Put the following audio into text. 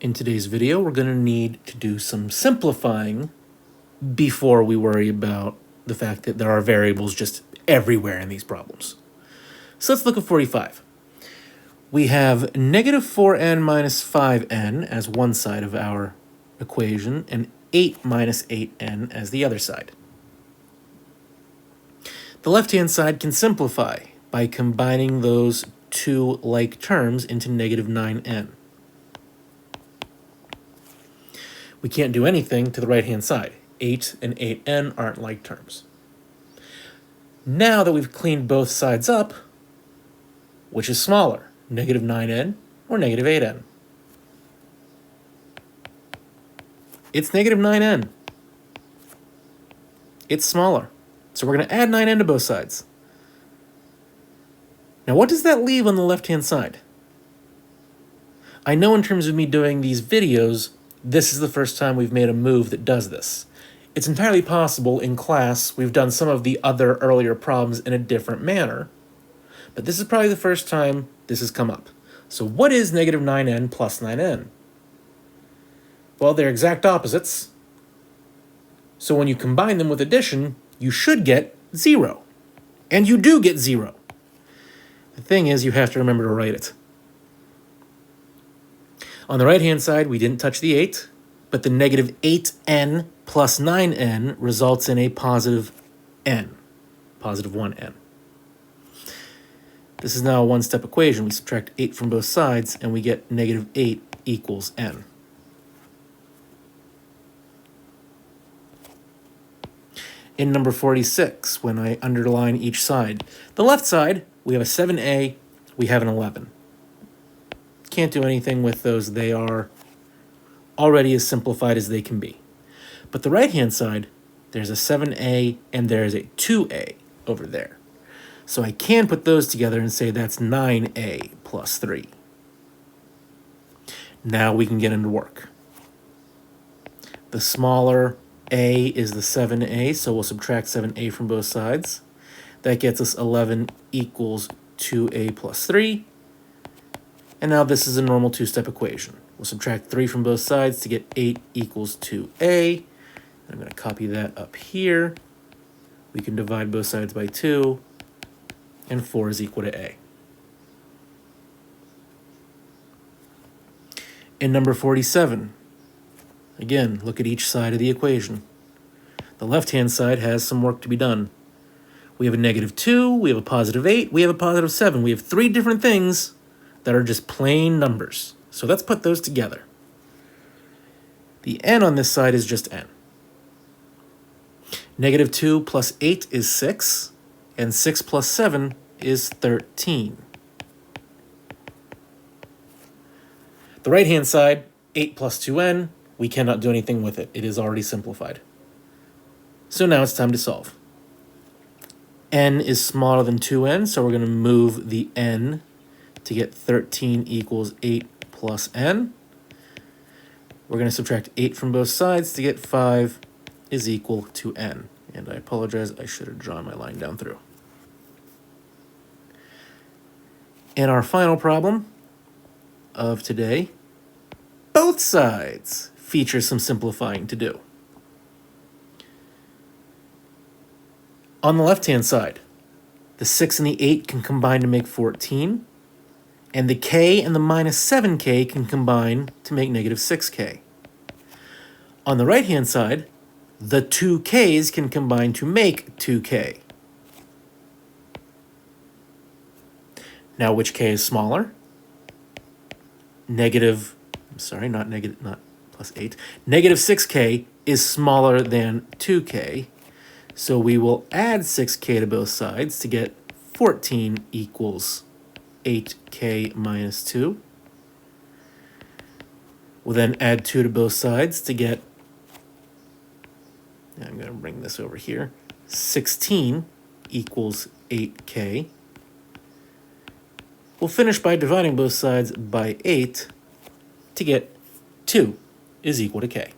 In today's video, we're going to need to do some simplifying before we worry about the fact that there are variables just everywhere in these problems. So let's look at 45. We have negative 4n minus 5n as one side of our equation and 8 minus 8n as the other side. The left-hand side can simplify by combining those two like terms into negative 9n. We can't do anything to the right-hand side. 8 and 8n aren't like terms. Now that we've cleaned both sides up, which is smaller, negative 9n or negative 8n? It's negative 9n. It's smaller. So we're going to add 9n to both sides. Now what does that leave on the left-hand side? I know in terms of me doing these videos, this is the first time we've made a move that does this. It's entirely possible in class we've done some of the other earlier problems in a different manner, but this is probably the first time this has come up. So what is negative 9n plus 9n? Well, they're exact opposites. So when you combine them with addition, you should get 0. And you do get 0. The thing is, you have to remember to write it. On the right-hand side, we didn't touch the 8, but the negative 8n plus 9n results in a positive n, positive 1n. This is now a one-step equation. We subtract 8 from both sides, and we get negative 8 equals n. In number 46, when I underline each side, the left side, we have a 7a, we have an 11. Can't do anything with those. They are already as simplified as they can be. But the right-hand side, there's a 7a and there's a 2a over there. So I can put those together and say that's 9a plus 3. Now we can get into work. The smaller a is the 7a, so we'll subtract 7a from both sides. That gets us 11 equals 2a plus 3. And now this is a normal two-step equation. We'll subtract 3 from both sides to get 8 equals 2a. I'm going to copy that up here. We can divide both sides by 2, and 4 is equal to a. In number 47, again, look at each side of the equation. The left-hand side has some work to be done. We have a negative 2, we have a positive 8, we have a positive 7. We have 3 different things that are just plain numbers. So let's put those together. The n on this side is just n. Negative 2 plus 8 is 6, and 6 plus 7 is 13. The right-hand side, 8 plus 2n, we cannot do anything with it. It is already simplified. So now it's time to solve. N is smaller than 2n, so we're going to move the n to get 13 equals 8 plus n. We're going to subtract 8 from both sides to get 5 is equal to n. And I apologize, I should have drawn my line down through. In our final problem of today, both sides feature some simplifying to do. On the left-hand side, the 6 and the 8 can combine to make 14, and the k and the minus 7k can combine to make negative 6k. On the right-hand side, the 2k's can combine to make 2k. Now, which k is smaller? Not plus 8. Negative 6k is smaller than 2k, so we will add 6k to both sides to get 14 equals 8k minus 2. We'll then add 2 to both sides to get, I'm going to bring this over here, 16 equals 8k. We'll finish by dividing both sides by 8 to get 2 is equal to k.